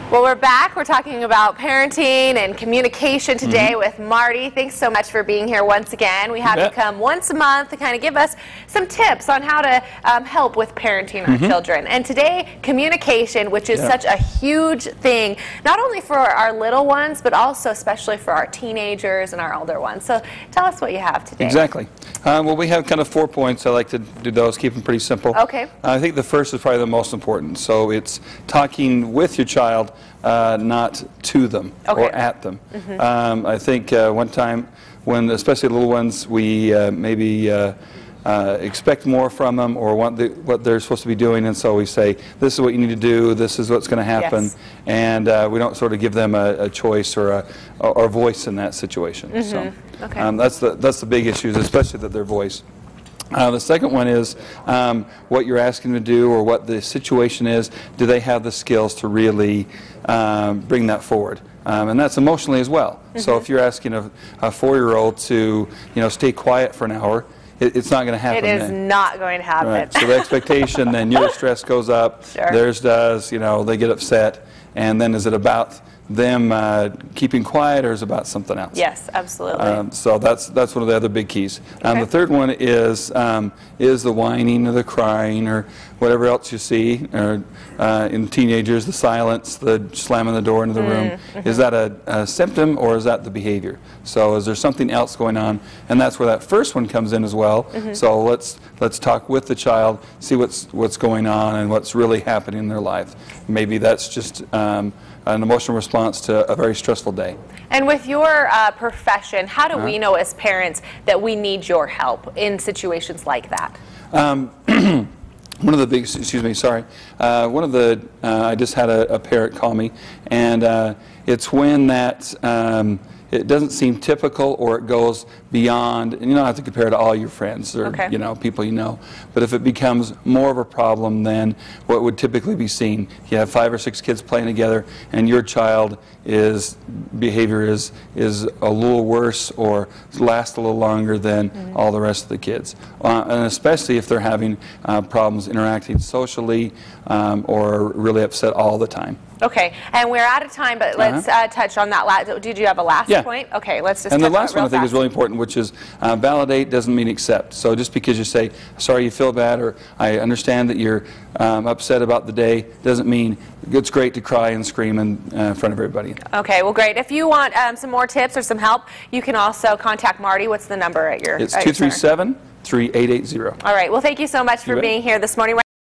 Well, we're back. We're talking about parenting and communication today with Marty. Thanks so much for being here once again. We have you come once a month to kind of give us some tips on how to help with parenting our children. And today, communication, which is such a huge thing, not only for our little ones, but also especially for our teenagers and our older ones. So tell us what you have today. Exactly. Well, we have kind of 4 points. I like to do those, keep them pretty simple. Okay. I think the first is probably the most important. So it's talking with your child, not to them or at them. I think one time when, especially little ones, we maybe expect more from them or want what they're supposed to be doing, and so we say, this is what you need to do, this is what's going to happen, and we don't sort of give them a choice or a voice in that situation. So that's the big issue, especially that their voice. The second one is what you're asking them to do or what the situation is. Do they have the skills to really bring that forward? And that's emotionally as well. So if you're asking a 4-year-old to stay quiet for an hour, it's not going to happen. It is not going to happen. Right. So the expectation, then your stress goes up, theirs does, they get upset, and then is it about them keeping quiet, or is it about something else? Yes, absolutely. So that's one of the other big keys. The third one is the whining or the crying or whatever else you see, or in teenagers, the silence, the slamming the door into the room. Is that a symptom, or is that the behavior? So is there something else going on? And that's where that first one comes in as well. So let's talk with the child, see what's going on and what's really happening in their life. Maybe that's just an emotional response to a very stressful day. And with your profession, how do we know as parents that we need your help in situations like that? One of the big, I just had a parent call me, and it's when that it doesn't seem typical, or it goes beyond, and you don't have to compare it to all your friends or people you know, but if it becomes more of a problem than what would typically be seen. You have 5 or 6 kids playing together, and your child behavior is a little worse or lasts a little longer than all the rest of the kids, and especially if they're having problems interacting socially or really upset all the time. Okay, and we're out of time, but let's touch on that. Did you have a last point? Okay, let's just. And the last one I think is really important, which is validate doesn't mean accept. So just because you say, sorry you feel bad, or I understand that you're upset about the day, doesn't mean it's great to cry and scream in front of everybody. Okay, well great. If you want some more tips or some help, you can also contact Marty. What's the number at your? It's 237-3880. All right, well thank you so much for being here this morning.